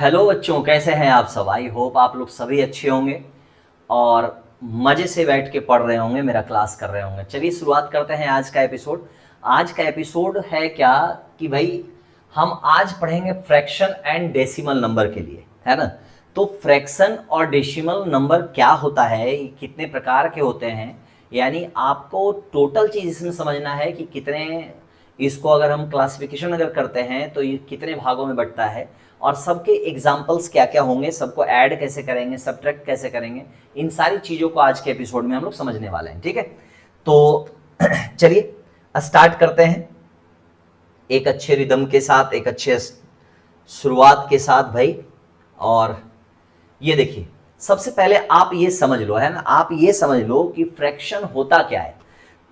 Hello बच्चों, कैसे हैं आप सब। आई होप आप लोग सभी अच्छे होंगे और मज़े से बैठ के पढ़ रहे होंगे, मेरा क्लास कर रहे होंगे। चलिए शुरुआत करते हैं आज का एपिसोड। आज का एपिसोड है क्या कि भाई हम आज पढ़ेंगे फ्रैक्शन एंड डेसिमल नंबर के लिए, है ना। तो फ्रैक्शन और डेसिमल नंबर क्या होता है, कितने प्रकार के होते हैं, यानी आपको टोटल चीज़ इसमें समझना है कि कितने, इसको अगर हम क्लासिफिकेशन अगर करते हैं तो ये कितने भागों में बंटता है और सबके एग्जाम्पल्स क्या क्या होंगे, सबको ऐड कैसे करेंगे, सब्ट्रैक्ट कैसे करेंगे, इन सारी चीज़ों को आज के एपिसोड में हम लोग समझने वाले हैं। ठीक है, तो चलिए स्टार्ट करते हैं एक अच्छे रिदम के साथ, एक अच्छे शुरुआत के साथ भाई। और ये देखिए, सबसे पहले आप ये समझ लो, है ना, आप ये समझ लो कि फ्रैक्शन होता क्या है।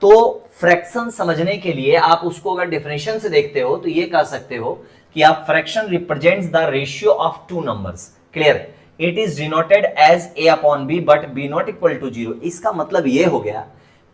तो फ्रैक्शन समझने के लिए आप उसको अगर डेफिनेशन से देखते हो तो ये कह सकते हो कि आप fraction represents the ratio of two numbers. Clear, it is denoted as a upon b but b not equal to 0। इसका मतलब ये हो गया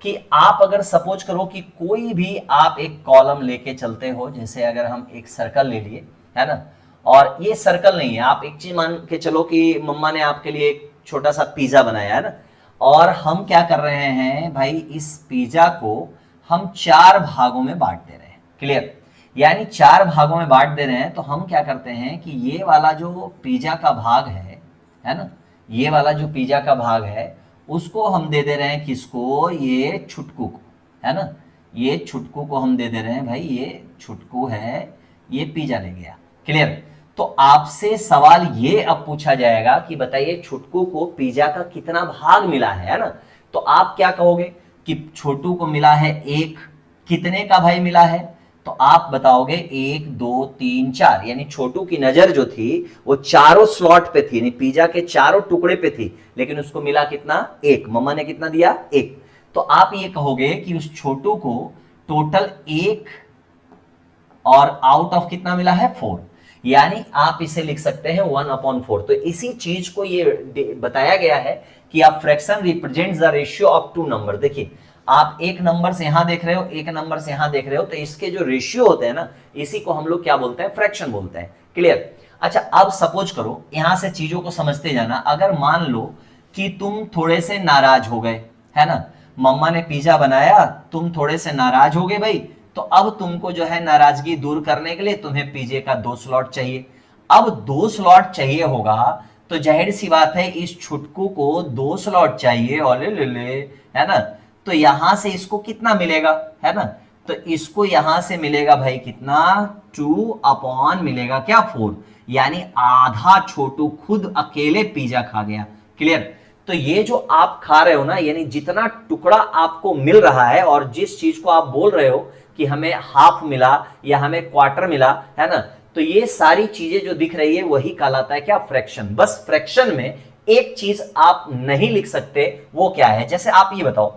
कि आप अगर सपोज करो कि कोई भी आप एक कॉलम लेके चलते हो, जैसे अगर हम एक सर्कल ले लिए, है ना, और ये सर्कल नहीं है, आप एक चीज मान के चलो कि मम्मा ने आपके लिए एक छोटा सा पिज्जा बनाया, है ना, और हम क्या कर रहे हैं भाई, इस पिज्जा को हम 4 भागों में बांट दे रहे हैं। क्लियर, यानी 4 भागों में बांट दे रहे हैं। तो हम क्या करते हैं कि ये वाला जो पिज्जा का भाग है ना, ये वाला जो पिज्जा का भाग है उसको हम दे दे रहे हैं किसको, ये छुटकू को, है ना, ये छुटकू को हम दे दे रहे हैं भाई, ये छुटकू है, ये पिज्जा ले गया। क्लियर, तो आपसे सवाल ये अब पूछा जाएगा कि बताइए छुटकू को पिज्जा का कितना भाग मिला है ना। तो आप क्या कहोगे कि छोटू को मिला है 1, कितने का भाई मिला है, तो आप बताओगे 1 2 3 4, यानी छोटू की नजर जो थी वो चारों स्लॉट पे थी, यानी पिज्जा के चारों टुकड़े पे थी, लेकिन उसको मिला कितना, 1। मम्मा ने कितना दिया, 1। तो आप ये कहोगे कि उस छोटू को टोटल 1 और आउट ऑफ कितना मिला है, 4, यानी आप इसे लिख सकते हैं 1/4। तो इसी चीज को ये बताया गया है कि आप fraction represents the ratio of two number. देखिए, आप एक नंबर से यहां देख रहे हो, एक नंबर से यहां देख रहे हो, तो इसके जो रेशियो होते हैं ना, इसी को हम लोग क्या बोलते हैं, फ्रैक्शन बोलते हैं। क्लियर, अच्छा अब सपोज करो, यहां से चीजों को समझते जाना। अगर मान लो कि तुम थोड़े से नाराज हो गए, है ना, मम्मा ने पिज्जा बनाया, तुम थोड़े से नाराज हो गए भाई, तो अब तुमको जो है नाराजगी दूर करने के लिए तुम्हें पिज्जे का 2 स्लॉट चाहिए। अब 2 स्लॉट चाहिए होगा तो जाहिर सी बात है इस छुटकू को 2 स्लॉट चाहिए, और ले, है ना, तो यहां से इसको कितना मिलेगा, है ना, तो इसको यहां से मिलेगा भाई कितना, 2 अपॉन मिलेगा क्या, 4, यानी आधा छोटू खुद अकेले पिज्जा खा गया। क्लियर, तो ये जो आप खा रहे हो ना, यानी जितना टुकड़ा आपको मिल रहा है और जिस चीज को आप बोल रहे हो कि हमें हाफ मिला या हमें क्वार्टर मिला, है ना, तो ये सारी चीजें जो दिख रही है वही कहलाता है क्या, फ्रैक्शन। बस फ्रैक्शन में एक चीज आप नहीं लिख सकते, वो क्या है, जैसे आप ये बताओ,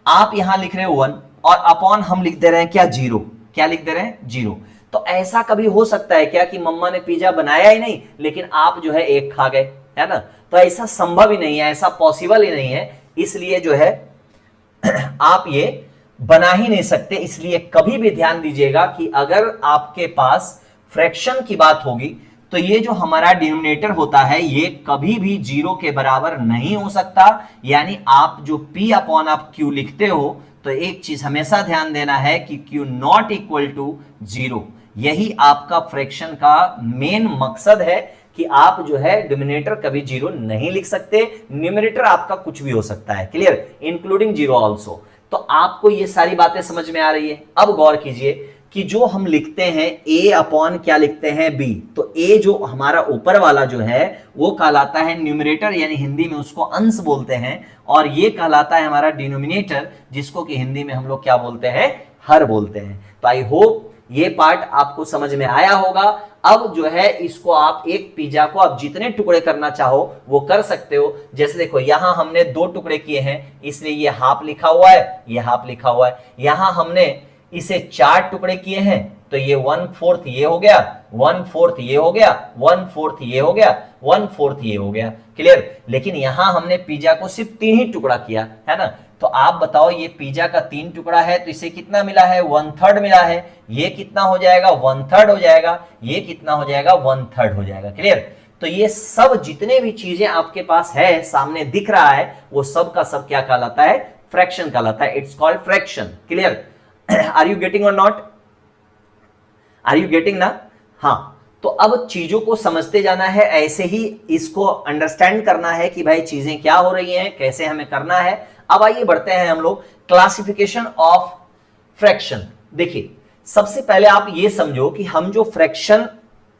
आप यहां लिख रहे हो 1 और अपॉन हम लिख दे रहे हैं क्या, 0। क्या लिख दे रहे हैं, 0। तो ऐसा कभी हो सकता है क्या कि मम्मा ने पिज्जा बनाया ही नहीं लेकिन आप जो है 1 खा गए, है ना, तो ऐसा संभव ही नहीं है, ऐसा पॉसिबल ही नहीं है। इसलिए जो है आप ये बना ही नहीं सकते। इसलिए कभी भी ध्यान दीजिएगा कि अगर आपके पास फ्रैक्शन की बात होगी तो ये जो हमारा डिनोमिनेटर होता है ये कभी भी 0 के बराबर नहीं हो सकता। यानी आप जो P अपॉन आप Q लिखते हो तो एक चीज हमेशा ध्यान देना है कि Q नॉट इक्वल टू 0। यही आपका फ्रैक्शन का मेन मकसद है कि आप जो है डिनोमिनेटर कभी 0 नहीं लिख सकते, न्यूमरेटर आपका कुछ भी हो सकता है। Clear, including 0 also. तो आपको ये सारी बातें समझ में आ रही है। अब गौर कीजिए कि जो हम लिखते हैं a अपॉन क्या लिखते हैं, b, तो a जो हमारा ऊपर वाला जो है वो कहलाता है न्यूमरेटर, यानी हिंदी में उसको अंश बोलते हैं, और ये कहलाता है हमारा डिनोमिनेटर, जिसको कि हिंदी में हम लोग क्या बोलते हैं, हर बोलते हैं। तो आई होप ये पार्ट आपको समझ में आया होगा। अब जो है इसको आप एक पिज्जा को आप जितने टुकड़े करना चाहो वो कर सकते हो। जैसे देखो यहां हमने 2 टुकड़े किए हैं इसलिए ये हाफ लिखा हुआ है, ये हाफ लिखा हुआ है। यहां हमने इसे 4 टुकड़े किए हैं तो ये 1/4 ये हो गया, 1/4 ये हो गया, 1/4 ये हो गया, 1/4 ये हो गया। क्लियर, लेकिन यहां हमने पिज्जा को सिर्फ 3 ही टुकड़ा किया, है ना, तो आप बताओ ये पिज्जा का 3 टुकड़ा है तो इसे कितना मिला है, 1/3 मिला है। ये कितना हो जाएगा, 1/3 हो जाएगा। ये कितना हो जाएगा, 1/3 हो जाएगा। क्लियर, तो ये सब जितने भी चीजें आपके पास है, सामने दिख रहा है, वो सब का सब क्या कहलाता है? फ्रैक्शन कहलाता है। It's called fraction. Clear? Are you getting or not? Are you getting ना? हाँ, तो अब चीजों को समझते जाना है, ऐसे ही इसको अंडरस्टैंड करना है कि भाई चीजें क्या हो रही हैं, कैसे हमें करना है। अब आइए बढ़ते हैं हम लोग क्लासिफिकेशन ऑफ फ्रैक्शन। देखिए, सबसे पहले आप ये समझो कि हम जो फ्रैक्शन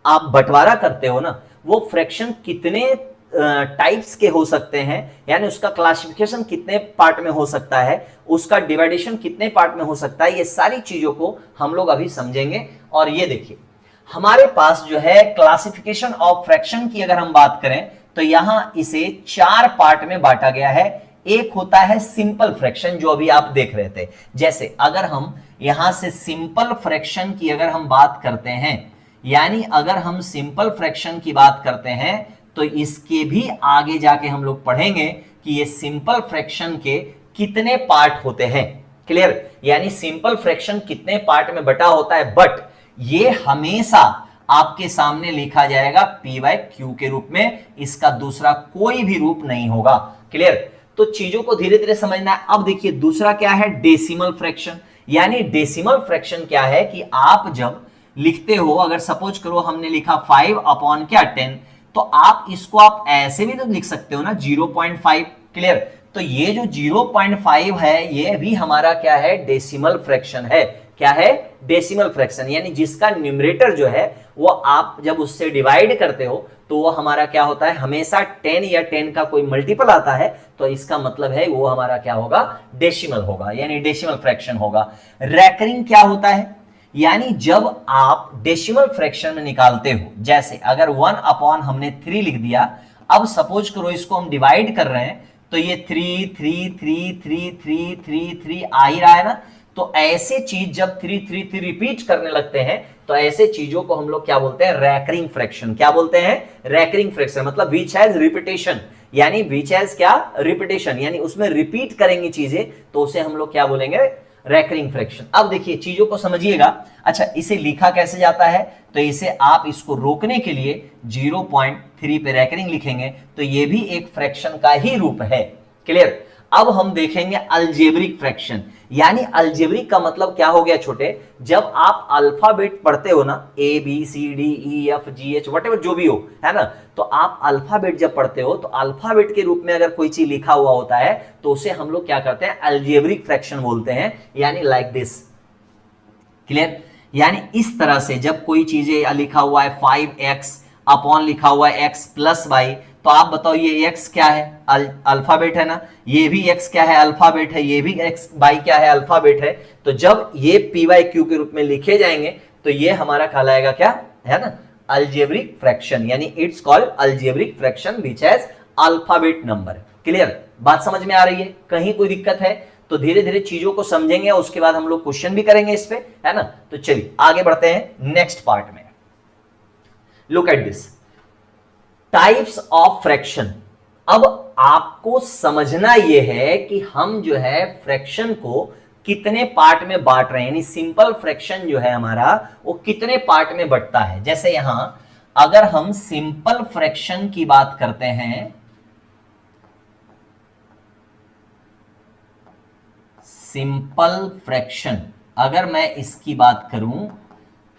आप बंटवारा करते हो ना, वो फ्रैक्शन कितने टाइप्स के हो सकते हैं, यानी उसका क्लासिफिकेशन कितने पार्ट में हो सकता है, उसका डिवाइडेशन कितने पार्ट में हो सकता है, ये सारी चीजों को हम लोग अभी समझेंगे। और ये देखिए, हमारे पास जो है क्लासिफिकेशन ऑफ फ्रैक्शन की अगर हम बात करें तो यहां इसे 4 पार्ट में बांटा गया है। एक होता है सिंपल फ्रैक्शन, जो अभी आप देख रहे थे। जैसे अगर हम यहां से सिंपल फ्रैक्शन की अगर हम बात करते हैं, यानी अगर हम सिंपल फ्रैक्शन की बात करते हैं, तो इसके भी आगे जाके हम लोग पढ़ेंगे कि ये सिंपल फ्रैक्शन के कितने पार्ट होते हैं। क्लियर? यानी सिंपल फ्रैक्शन कितने पार्ट में बटा होता है, बट ये हमेशा आपके सामने लिखा जाएगा पी बाय क्यू के रूप में, इसका दूसरा कोई भी रूप नहीं होगा। क्लियर? तो चीजों को धीरे धीरे समझना है। अब देखिए, दूसरा क्या है? Decimal fraction. यानी डेसिमल फ्रैक्शन क्या है कि आप जब लिखते हो, अगर सपोज करो हमने लिखा 5 अपॉन क्या 10, तो आप इसको आप ऐसे भी तो लिख सकते हो ना, 0.5। क्लियर? तो ये जो 0.5 है, ये भी हमारा क्या है? डेसिमल फ्रैक्शन है। क्या है? Decimal fraction. यानी जिसका न्यूमरेटर जो है वो आप जब उससे डिवाइड करते हो तो वो हमारा क्या होता है? हमेशा 10 या 10 का कोई मल्टीपल आता है, तो इसका मतलब है वो हमारा क्या होगा? डेसिमल होगा, यानी डेसिमल फ्रैक्शन होगा। रैकरिंग क्या होता है? यानी जब आप डेसिमल फ्रैक्शन में निकालते हो, जैसे अगर 1 अपॉन हमने 3 लिख दिया, अब सपोज करो इसको हम डिवाइड कर रहे हैं, तो ये 3 3 3 3 3 3 3 आ ही रहा है ना। तो ऐसे चीज जब 3 3 3 रिपीट करने लगते हैं, तो ऐसे चीजों को हम लोग क्या बोलते हैं? Recurring fraction. क्या बोलते हैं? Recurring fraction. मतलब विच हैज रिपीटेशन, यानी विच हैज क्या? रिपीटेशन, यानी उसमें रिपीट करेंगी चीजें, तो उसे हम लोग क्या बोलेंगे? Recurring fraction. अब देखिए, चीजों को समझिएगा। अच्छा, इसे लिखा कैसे जाता है? तो इसे आप इसको रोकने के लिए 0.3 पे रैकरिंग लिखेंगे, तो ये भी एक फ्रैक्शन का ही रूप है। क्लियर? अब हम देखेंगे अलजेब्रिक फ्रैक्शन। यानी अलजेब्रिक का मतलब क्या हो गया छोटे? जब आप अल्फाबेट पढ़ते हो ना, A B C D E F G H whatever जो भी हो, है ना, तो आप अल्फाबेट जब पढ़ते हो तो अल्फाबेट के रूप में अगर कोई चीज लिखा हुआ होता है तो उसे हम लोग क्या करते हैं? अलजेब्रिक फ्रैक्शन बोलते हैं, यानी लाइक दिस। क्लियर? यानी इस तरह से जब कोई चीजें लिखा हुआ है 5x अपॉन लिखा हुआ है x प्लस वाई, तो आप बताओ ये x क्या है? अल्फाबेट है ना। ये भी x क्या है? अल्फाबेट है। ये भी x बाई क्या है? अल्फाबेट है। तो जब ये p बाई क्यू के रूप में लिखे जाएंगे तो ये हमारा कहलाएगा क्या? है ना, अलजेब्रिक फ्रैक्शन। यानी it's called algebraic fraction which has alphabet number. Clear? बात समझ में आ रही है? कहीं कोई दिक्कत है तो धीरे धीरे चीजों को समझेंगे, उसके बाद हम लोग क्वेश्चन भी करेंगे इस पे, है ना। तो चलिए आगे बढ़ते हैं नेक्स्ट पार्ट में। Look at this, types of fraction. अब आपको समझना यह है कि हम जो है फ्रैक्शन को कितने पार्ट में बांट रहे हैं, यानी सिंपल फ्रैक्शन जो है हमारा वो कितने पार्ट में बंटता है। जैसे यहां अगर हम सिंपल फ्रैक्शन की बात करते हैं, सिंपल फ्रैक्शन अगर मैं इसकी बात करूं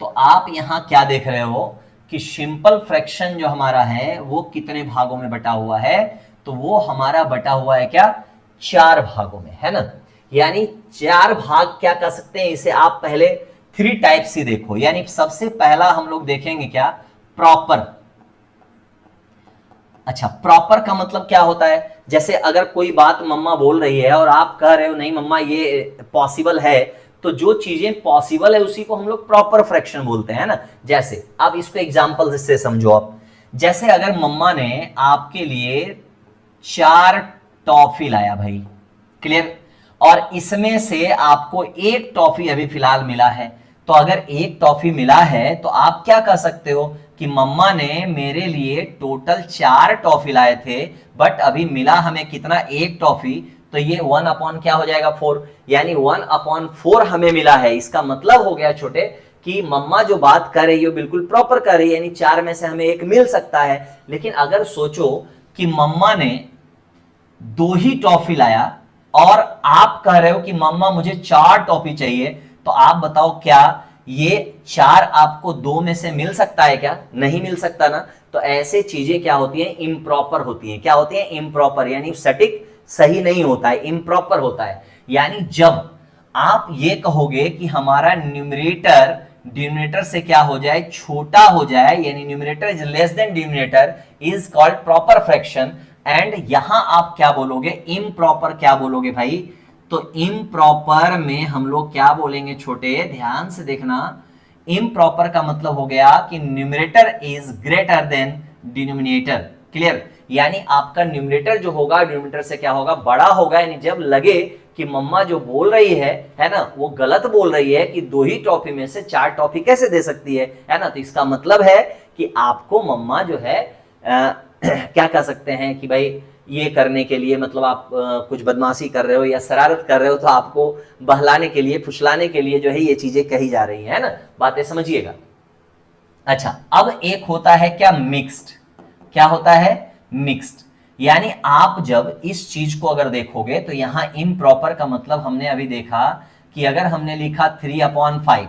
तो आप यहां क्या देख रहे हो कि सिंपल फ्रैक्शन जो हमारा है वो कितने भागों में बटा हुआ है? तो वो हमारा बटा हुआ है क्या? 4 भागों में, है ना। यानी 4 भाग क्या कर सकते हैं इसे आप पहले 3 टाइप्स ही देखो। यानी सबसे पहला हम लोग देखेंगे क्या? प्रॉपर। अच्छा, प्रॉपर का मतलब क्या होता है? जैसे अगर कोई बात मम्मा बोल रही है और आप कह रहे हो नहीं मम्मा ये पॉसिबल है, तो जो चीजें पॉसिबल है उसी को हम लोग प्रॉपर फ्रैक्शन बोलते हैं ना। जैसे आप इसको एग्जांपल से समझो आप। जैसे अगर मम्मा ने आपके लिए 4 टॉफी लाया भाई, क्लियर, और इसमें से आपको 1 टॉफी अभी फिलहाल मिला है, तो अगर 1 टॉफी मिला है तो आप क्या कह सकते हो कि मम्मा ने मेरे लिए टोटल 4 टॉफी लाए थे, बट अभी मिला हमें कितना? 1 टॉफी। तो ये 1 अपॉन क्या हो जाएगा? 4। यानी 1 अपॉन 4 हमें मिला है। इसका मतलब हो गया छोटे कि मम्मा जो बात कर रही है बिल्कुल प्रॉपर कर रही है, यानी 4 में से हमें एक मिल सकता है। लेकिन अगर सोचो कि मम्मा ने 2 ही टॉफी लाया और आप कह रहे हो कि मम्मा मुझे 4 टॉफी चाहिए, तो आप बताओ क्या ये 4 आपको 2 में से मिल सकता है क्या? नहीं मिल सकता ना। तो ऐसे चीजें क्या होती हैं? इम्प्रॉपर होती हैं। क्या होती हैं? इम्प्रॉपर, यानी सटीक, सही नहीं होता है, इम्प्रॉपर होता है। यानी जब आप ये कहोगे कि हमारा न्यूमरेटर डिनोमिनेटर से क्या हो जाए? छोटा हो जाए, यानी numerator is less than denominator, is called proper fraction. And यहां आप क्या बोलोगे? इम्प्रॉपर क्या बोलोगे भाई? तो इम्प्रॉपर में हम लोग क्या बोलेंगे छोटे? ध्यान से देखना। इम्प्रॉपर का मतलब हो गया कि numerator is greater than denominator. Clear? यानी आपका न्यूमरेटर जो होगा डिनोमिनेटर से क्या होगा? बड़ा होगा। यानी जब लगे कि मम्मा जो बोल रही है ना, वो गलत बोल रही है कि 2 ही टॉफी में से 4 टॉफी कैसे दे सकती है ना, तो इसका मतलब है कि आपको मम्मा जो है क्या कह सकते हैं कि भाई ये करने के लिए, मतलब आप कुछ बदमाशी कर रहे हो या शरारत कर रहे हो, तो आपको बहलाने के लिए, फुसलाने के लिए जो है ये चीजें कही जा रही है ना। बातें समझिएगा। अच्छा, अब एक होता है क्या? मिक्स्ड। क्या होता है? मिक्स्ड। यानी आप जब इस चीज को अगर देखोगे तो यहां इम्प्रॉपर का मतलब हमने अभी देखा कि अगर हमने लिखा 3/5,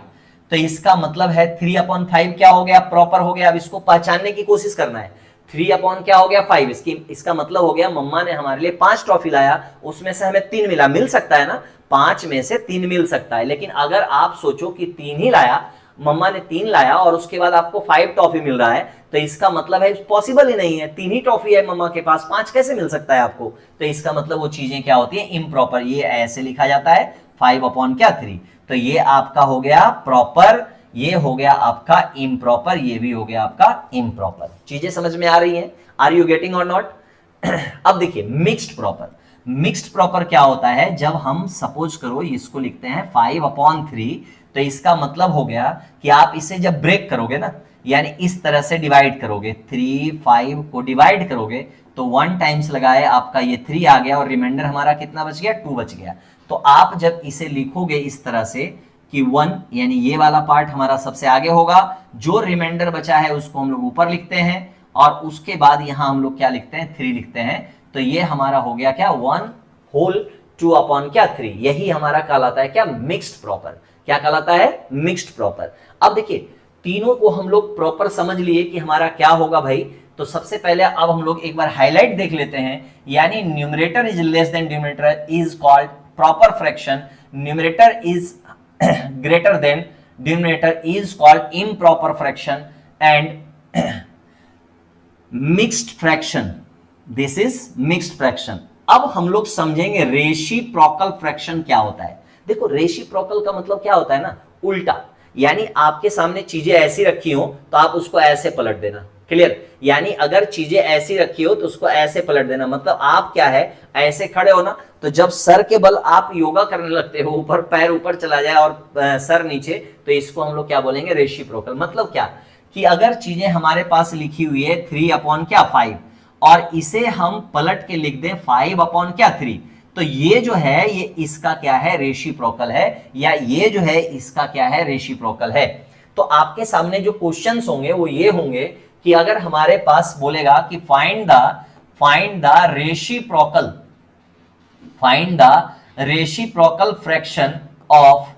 तो इसका मतलब है 3/5 क्या हो गया? प्रॉपर हो गया। अब इसको पहचानने की कोशिश करना है। 3 अपॉन क्या हो गया? 5। इसका मतलब हो गया मम्मा ने हमारे लिए 5 टॉफी लाया, उसमें से हमें 3 मिला। मिल सकता है ना, 5 में से 3 मिल सकता है। लेकिन अगर आप सोचो कि 3 ही लाया, मम्मा ने 3 लाया और उसके बाद आपको 5 टॉफी मिल रहा है, तो इसका मतलब है पॉसिबल ही नहीं है। 3 ही टॉफी है मम्मा के पास, 5 कैसे मिल सकता है आपको? तो इसका मतलब वो चीजें क्या होती है? इम्प्रॉपर। ये ऐसे लिखा जाता है 5/3। तो ये आपका हो गया प्रॉपर, ये हो गया आपका इम्प्रॉपर, ये भी हो गया आपका इम्प्रॉपर। चीजें समझ में आ रही हैं? Are you getting or not? अब देखिए मिक्स्ड प्रॉपर। मिक्स्ड प्रॉपर क्या होता है? जब हम सपोज करो इसको लिखते हैं 5/3, तो इसका मतलब हो गया कि आप इसे जब ब्रेक करोगे ना, यानी इस तरह से डिवाइड करोगे, 3 5 को डिवाइड करोगे, तो 1 टाइम्स लगाए आपका ये 3 आ गया और रिमाइंडर हमारा कितना बच गया? 2 बच गया। तो आप जब इसे लिखोगे इस तरह से कि 1, यानी ये वाला पार्ट हमारा सबसे आगे होगा, जो रिमाइंडर बचा है उसको हम लोग ऊपर लिखते हैं, और उसके बाद यहां हम लोग क्या लिखते हैं? 3 लिखते हैं। तो ये हमारा हो गया क्या? 1/2/3। यही हमारा कहलाता है क्या? Mixed proper. क्या कहलाता है? Mixed proper. अब देखिए तीनों को हम लोग प्रॉपर समझ लिए कि हमारा क्या होगा भाई। तो सबसे पहले अब हम लोग एक बार हाईलाइट देख लेते हैं, यानी numerator is less than denominator is called proper fraction, numerator is greater than denominator is called improper fraction, and mixed fraction, this is mixed fraction। अब हम लोग समझेंगे रेसिप्रोकल फ्रैक्शन क्या होता है। देखो रेसिप्रोकल का मतलब क्या होता है ना? उल्टा। यानी आपके सामने चीजें ऐसी रखी हो तो आप उसको ऐसे पलट देना। क्लियर? यानी अगर चीजें ऐसी रखी हो तो उसको ऐसे पलट देना। मतलब आप क्या है, ऐसे खड़े हो ना, तो जब सर के बल आप योगा करने लगते हो, ऊपर पैर ऊपर चला जाए और सर नीचे, तो इसको हम लोग क्या बोलेंगे? रेसिप्रोकल। मतलब क्या कि अगर चीजें हमारे पास लिखी हुई है 3/5 और इसे हम पलट के लिख दें 5/3, तो ये जो है ये इसका क्या है? रेसिप्रोकल है, या ये जो है इसका क्या है? रेसिप्रोकल है। तो आपके सामने जो क्वेश्चंस होंगे वो ये होंगे कि अगर हमारे पास बोलेगा कि find the reciprocal fraction of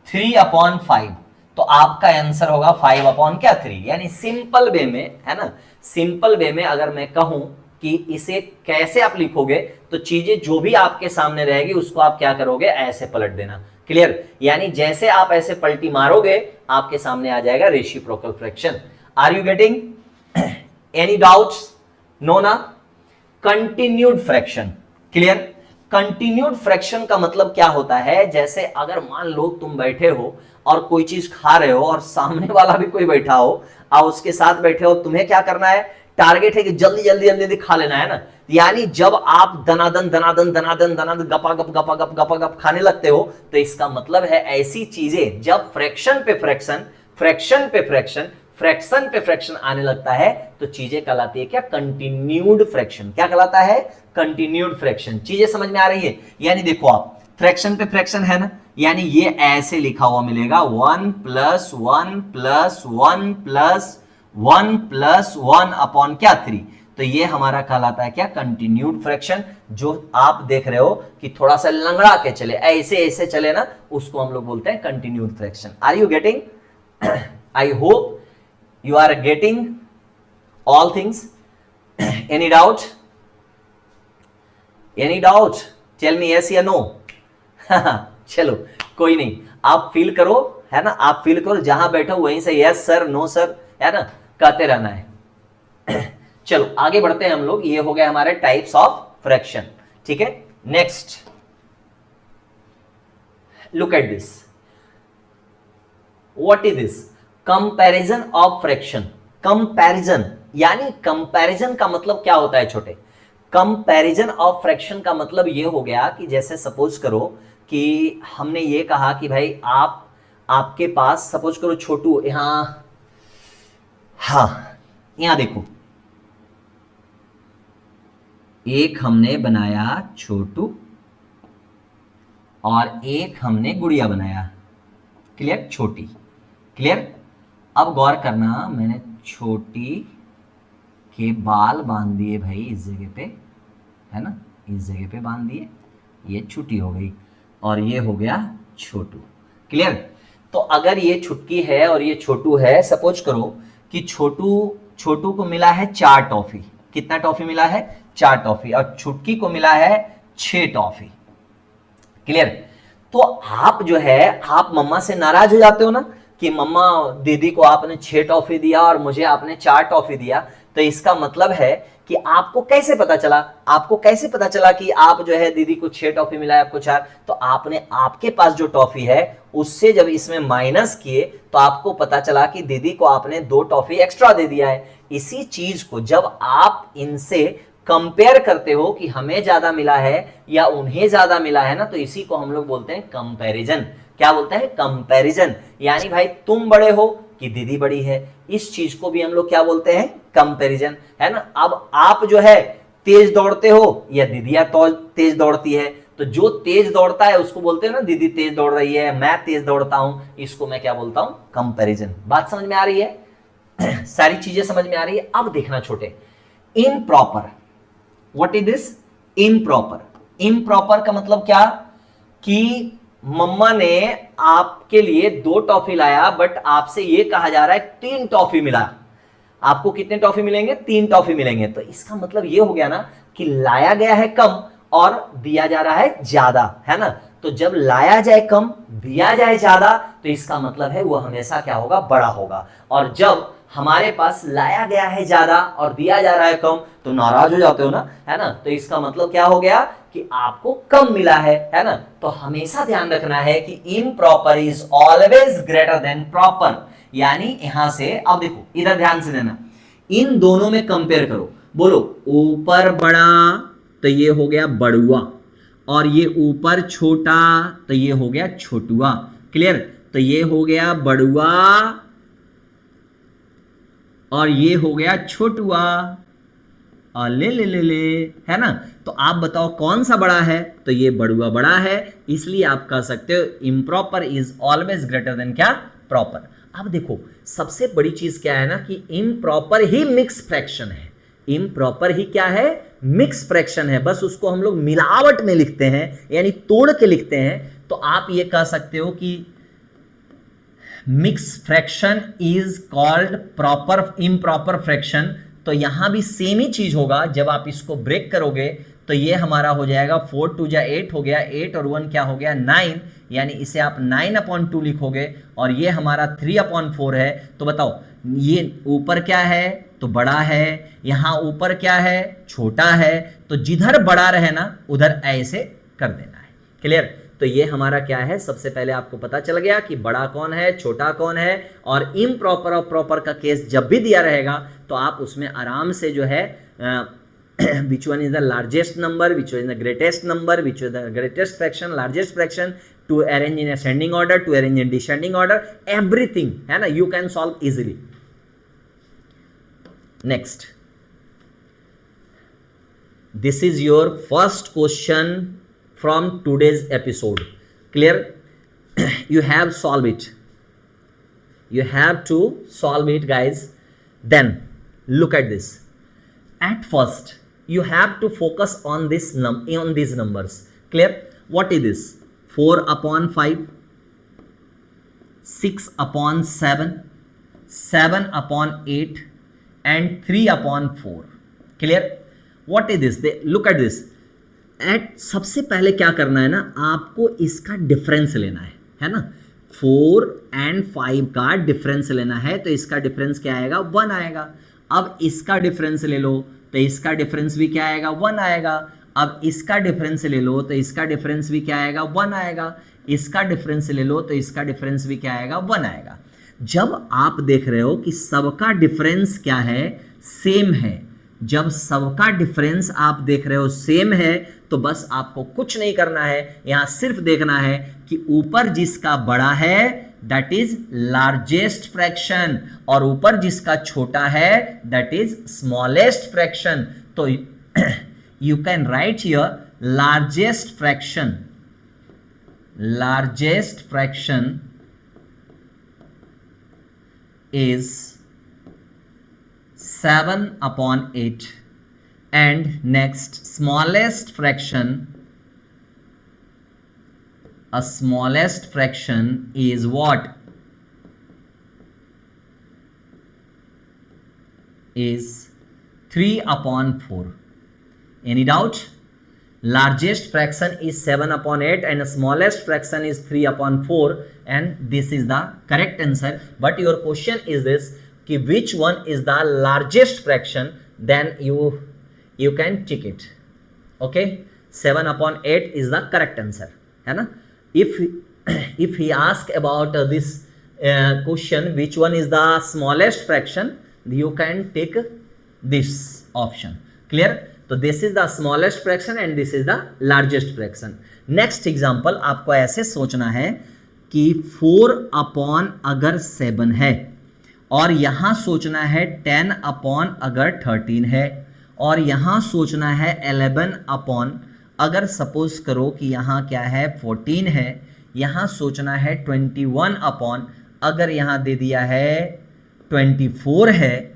3/5, तो आपका आंसर होगा 5/3। यानी सिंपल वे में, है ना, सिंपल वे में अगर मैं कहूं कि इसे कैसे आप लिखोगे, तो चीजें जो भी आपके सामने रहेगी उसको आप क्या करोगे? ऐसे पलट देना। क्लियर? यानी जैसे आप ऐसे पलटी मारोगे आपके सामने आ जाएगा reciprocal fraction. Are you getting? Any doubts? No ना? Continued fraction. Clear? Continued fraction का मतलब क्या होता है? जैसे अगर मान लो तुम बैठे हो और कोई चीज खा रहे हो और सामने वाला भी कोई बैठा हो, और उसके साथ बैठे हो, तुम्हें क्या करना है? टारगेट है कि जल्दी जल्दी जल्दी खा लेना है ना। यानी जब आप दनादन दनादन दनादन दनादन गपा गप खाने लगते हो, तो इसका मतलब है ऐसी चीजें जब फ्रैक्शन पे फ्रैक्शन आने लगता है, तो चीजें कहलाती है क्या? Continued fraction. क्या कहलाता है? Continued fraction. चीजें समझ में आ रही है? यानी देखो आप फ्रैक्शन पे फ्रैक्शन है ना, यानी ये ऐसे लिखा हुआ मिलेगा 1 plus 1 plus 1 plus 1 plus 1 upon क्या 3। तो ये हमारा कहलाता है क्या, कंटिन्यूड फ्रैक्शन। जो आप देख रहे हो कि थोड़ा सा लंगड़ा के चले, ऐसे ऐसे चले ना, उसको हम लोग बोलते हैं continued fraction. Are you getting? I hope you are getting all things. Any doubt? Any doubt? Tell me yes या नो। चलो कोई नहीं, आप फील करो, है ना, आप फील करो, जहां बैठो वहीं से यस सर नो सर, है ना, कहते रहना है। चलो आगे बढ़ते हैं हम लोग। ये हो गया हमारे टाइप्स ऑफ फ्रैक्शन, ठीक है। Next look at this, what is this? Comparison of fraction. Comparison यानी कंपैरिजन का मतलब क्या होता है छोटे? कंपैरिजन ऑफ फ्रैक्शन का मतलब ये हो गया कि जैसे सपोज करो कि हमने ये कहा कि भाई आपके पास सपोज करो छोटू, यहां, हाँ यहां देखो, एक हमने बनाया छोटू और एक हमने गुड़िया बनाया, क्लियर, छोटी, क्लियर। अब गौर करना, मैंने छोटी के बाल बांध दिए भाई इस जगह पे, है ना, इस जगह पे बांध दिए, ये छुट्टी हो गई और ये हो गया छोटू, क्लियर। तो अगर ये छुटकी है और ये छोटू है, सपोज करो कि छोटू को मिला है 4 टॉफी। कितना टॉफी मिला है? 4 टॉफी। और छुटकी को मिला है 6 टॉफी, क्लियर। तो आप जो है, आप मम्मा से नाराज हो जाते हो ना कि मम्मा दीदी को आपने 6 टॉफी दिया और मुझे आपने 4 टॉफी दिया। तो इसका मतलब है कि आपको कैसे पता चला, आपको कैसे पता चला कि आप जो है दीदी को 6 टॉफी मिला है, आपको 4। तो आपने, आपके पास जो टॉफी है उससे जब इसमें माइनस किए तो आपको पता चला कि दीदी को आपने 2 टॉफी एक्स्ट्रा दे दिया है। इसी चीज को जब आप इनसे कंपेयर करते हो कि हमें ज्यादा मिला है या उन्हें ज्यादा मिला है ना, तो इसी को हम लोग बोलते हैं कंपैरिजन। क्या बोलते हैं? कंपैरिजन। यानी भाई तुम बड़े हो कि दीदी बड़ी है, इस चीज को भी हम लोग क्या बोलते हैं? कंपैरिजन, है ना। अब आप जो है तेज दौड़ते हो या दीदिया तो तेज दौड़ती है, तो जो तेज दौड़ता है उसको बोलते हैं ना दीदी तेज दौड़ रही है, मैं तेज दौड़ता हूं, इसको मैं क्या बोलता हूं? कंपैरिजन। बात समझ में आ रही है? सारी चीजें समझ में आ रही है? अब देखना छोटे, improper. What is this? Improper. Improper का मतलब क्या कि मम्मा ने आपके लिए 2 टॉफी लाया, बट आपसे ये कहा जा रहा है 3 टॉफी मिला। आपको कितने टॉफी मिलेंगे? 3 टॉफी मिलेंगे। तो इसका मतलब ये हो गया ना कि लाया गया है कम और दिया जा रहा है ज्यादा, है ना। तो जब लाया जाए कम, दिया जाए ज्यादा, तो इसका मतलब है वो हमेशा क्या होगा? बड़ा होगा। और जब हमारे पास लाया गया है ज्यादा और दिया जा रहा है कम, तो नाराज हो जाते हो ना, है ना। तो इसका मतलब क्या हो गया कि आपको कम मिला है ना। तो हमेशा ध्यान रखना है कि improper is always greater than proper. यानी यहां से, अब देखो इधर ध्यान से देना, इन दोनों में कंपेयर करो। बोलो ऊपर बड़ा तो ये हो गया बड़ुआ, और ये ऊपर छोटा तो ये हो गया छोटुआ, क्लियर। तो ये हो गया बड़ुआ और ये हो गया छोटुआ, और ले, है ना। तो आप बताओ कौन सा बड़ा है? तो ये बड़ुआ बड़ा है, इसलिए आप कह सकते हो improper is always greater than क्या? प्रॉपर। अब देखो सबसे बड़ी चीज क्या है ना कि इम्प्रॉपर ही मिक्स फ्रैक्शन है। इम्प्रॉपर ही क्या है? मिक्स फ्रैक्शन है। बस उसको हम लोग मिलावट में लिखते हैं, यानी तोड़ के लिखते हैं। तो आप ये कह सकते हो कि mix fraction is called proper improper fraction. तो यहां भी सेम ही चीज होगा। जब आप इसको ब्रेक करोगे तो ये हमारा हो जाएगा 4 2 जा 8 हो गया, 8 और 1 क्या हो गया? 9, यानी इसे आप 9/2 लिखोगे, और ये हमारा 3/4 है। तो बताओ ये ऊपर क्या है? तो बड़ा है, यहां ऊपर क्या है? छोटा है। तो जिधर बड़ा रहे ना उधर ऐसे कर देना है, क्लियर। तो ये हमारा क्या है? सबसे पहले आपको पता चल गया कि बड़ा कौन है, छोटा कौन है। और इम्प्रॉपर और प्रॉपर का केस जब भी दिया रहेगा तो आप उसमें आराम से जो है which one is the largest number, which one is the greatest number, which is the greatest fraction, largest fraction, to arrange in ascending order, to arrange in descending order, everything, है ना, you can solve easily. Next, this is your first question from today's episode, clear. you have solve it. You have to solve it, guys. Then look at this. At first you have to focus on on these numbers. Clear? What is this? 4 upon 5, 6 upon 7, 7 upon 8 and 3 upon 4. Clear? What is this? Look at this. सबसे पहले क्या करना है ना, आपको इसका difference लेना है ना. 4 and 5 का डिफरेंस लेना है, तो इसका डिफरेंस क्या आएगा? 1 आएगा. अब इसका डिफरेंस ले लो तो इसका डिफरेंस भी क्या आएगा? 1 आएगा. अब इसका डिफरेंस ले लो तो इसका डिफरेंस भी क्या आएगा? 1 आएगा. इसका डिफरेंस ले लो तो इसका डिफरेंस भी क्या आएगा? 1 आएगा. जब आप देख रहे हो कि सबका डिफरेंस क्या है? सेम है. जब सबका डिफरेंस आप देख रहे हो सेम है, तो बस आपको कुछ नहीं करना है, यहां सिर्फ देखना है कि ऊपर जिसका बड़ा है दैट इज लार्जेस्ट फ्रैक्शन और ऊपर जिसका छोटा है दैट इज स्मॉलेस्ट फ्रैक्शन. तो you can write here largest fraction. Largest fraction is 7 upon 8 and next smallest fraction, a smallest fraction is what? Is 3 upon 4. Any doubt? Largest fraction is 7 upon 8 and the smallest fraction is 3 upon 4 and this is the correct answer. But your question is this कि which one is the largest fraction, then you can tick it. Okay, 7 upon 8 is the correct answer, है ना. If he ask about this question which one is the smallest fraction, you can take this option. Clear? तो this is the smallest fraction and this is the largest fraction. Next example आपको ऐसे सोचना है कि 4 upon अगर 7 है और यहां सोचना है 10 अपॉन अगर 13 है और यहां सोचना है 11 अपॉन अगर सपोज करो कि यहां क्या है 14 है, यहां सोचना है 21 अपॉन अगर यहां दे दिया है 24 है.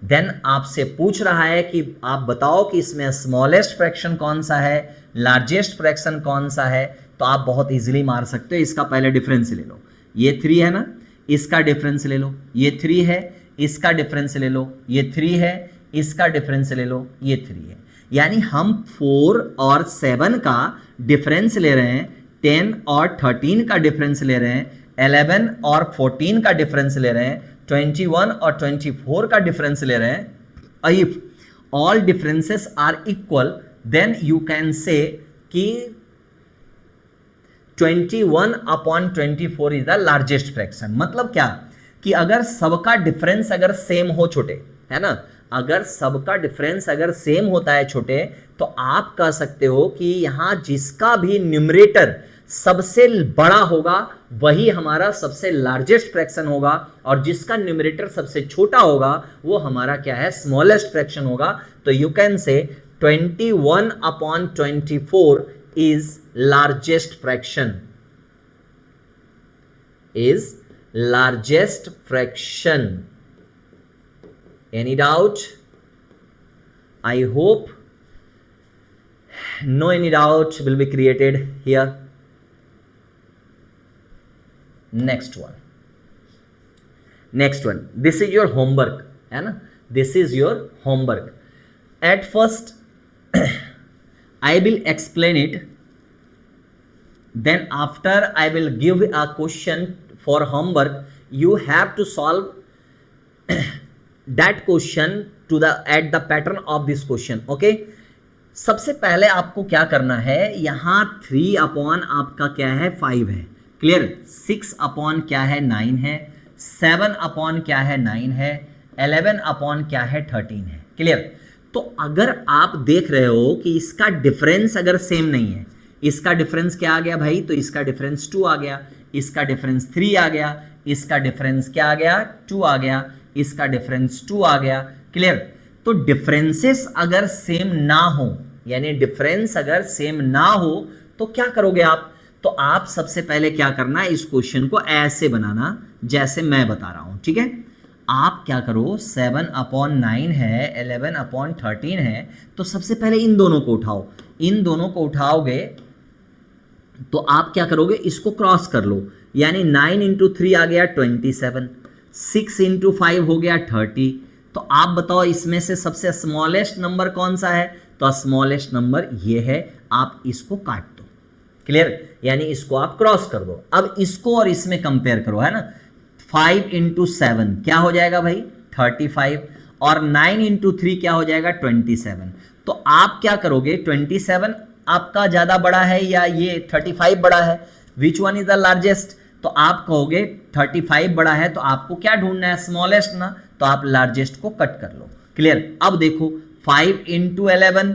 देन आपसे पूछ रहा है कि आप बताओ कि इसमें स्मॉलेस्ट फ्रैक्शन कौन सा है, लार्जेस्ट फ्रैक्शन कौन सा है. तो आप बहुत इजीली मार सकते हो. इसका पहले डिफरेंस ले लो, ये 3 है ना, इसका डिफरेंस ले लो, ये 3 है, इसका डिफरेंस ले लो, ये 3 है, इसका डिफरेंस ले लो, ये 3 है. यानी हम 4 और 7 का डिफरेंस ले रहे हैं, 10 और 13 का डिफरेंस ले रहे हैं, 11 और 14 का डिफरेंस ले रहे हैं, 21 और 24 का डिफरेंस ले रहे हैं. If all differences are equal then you can say कि 21 upon 24 is the largest fraction. मतलब क्या कि अगर सबका डिफरेंस अगर सेम हो छोटे, है ना, अगर सबका डिफरेंस अगर सेम होता है छोटे, तो आप कह सकते हो कि यहां जिसका भी न्यूमरेटर सबसे बड़ा होगा वही हमारा सबसे लार्जेस्ट फ्रैक्शन होगा और जिसका न्यूमरेटर सबसे छोटा होगा वो हमारा क्या है, स्मॉलेस्ट फ्रैक्शन होगा. तो यू कैन से 21 upon 24 is largest fraction, is largest fraction. Any doubt? I hope no any doubt will be created here. Next one. This is your homework, है ना. This is your homework. At first I will explain it. Then after I will give a question for homework. You have to solve that question to the at the pattern of this question. Okay. सबसे पहले आपको क्या करना है, यहां 3 upon आपका क्या है 5 है. क्लियर. 6 अपॉन क्या है 9 है, 7 अपॉन क्या है 9 है, 11 अपॉन क्या है 13 है. क्लियर. तो अगर आप देख रहे हो कि इसका डिफरेंस अगर सेम नहीं है, इसका डिफरेंस क्या आ गया भाई, तो इसका डिफरेंस 2 आ गया, इसका डिफरेंस 3 आ गया, इसका डिफरेंस क्या आ गया 2 आ गया, इसका डिफरेंस 2 आ गया. क्लियर. तो डिफरेंसेस अगर सेम ना हो, यानी डिफरेंस अगर सेम ना हो तो क्या करोगे आप, तो आप सबसे पहले क्या करना, इस क्वेश्चन को ऐसे बनाना जैसे मैं बता रहा हूं, ठीक है। आप क्या करो, 7/9 है, 11/13 है, तो सबसे पहले इन दोनों को उठाओ। इन दोनों को उठाओगे तो आप क्या करोगे, इसको क्रॉस कर लो, यानी 9 इंटू 3 आ गया 27, 6 इंटू 5 हो गया 30। तो आप बताओ इसमें से सबसे स्मॉलेस्ट नंबर कौन सा है, तो स्मॉलेस्ट नंबर ये है। आप इसको काट दो, क्लियर, यानी इसको आप क्रॉस कर दो। अब इसको और इसमें कंपेयर करो, है ना। 5 इंटू 7 क्या हो जाएगा भाई, 35, और 9 इंटू 3 क्या हो जाएगा, 27। तो आप क्या करोगे, 27 आपका ज्यादा बड़ा है या ये 35 बड़ा है, which one is the largest, तो आप कहोगे 35 बड़ा है, तो आपको क्या ढूंढना है, स्मॉलेस्ट ना, तो आप लार्जेस्ट को कट कर लो, क्लियर। अब देखो 5 into 11,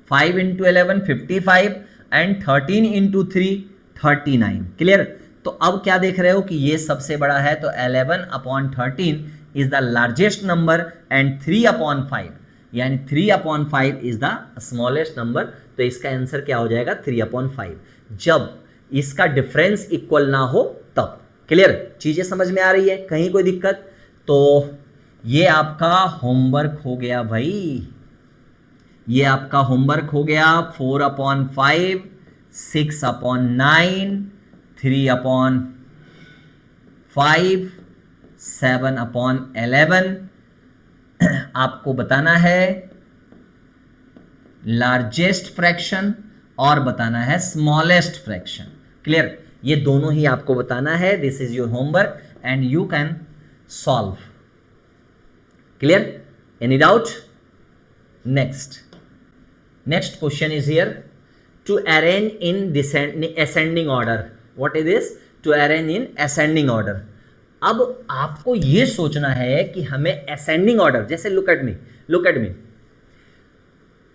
5 into 11 55 and 13 into 3 39, clear. तो अब क्या देख रहे हो कि ये सबसे बड़ा है, तो 11/13 is the largest number and 3/5 यानी 3/5 इज द स्मॉलेस्ट नंबर। तो इसका आंसर क्या हो जाएगा, 3/5, जब इसका डिफरेंस इक्वल ना हो तब, क्लियर। चीजें समझ में आ रही है, कहीं कोई दिक्कत, तो ये आपका होमवर्क हो गया भाई, ये आपका होमवर्क हो गया। 4/5, 6/9, 3/5, 7/11 आपको बताना है लार्जेस्ट फ्रैक्शन और बताना है स्मॉलेस्ट फ्रैक्शन, क्लियर। ये दोनों ही आपको बताना है। This is your homework and you can solve, clear. Any doubt? Next question is here, to arrange in ascending order. What is this? To arrange in ascending order. अब आपको ये सोचना है कि हमें ascending order, जैसे look at me,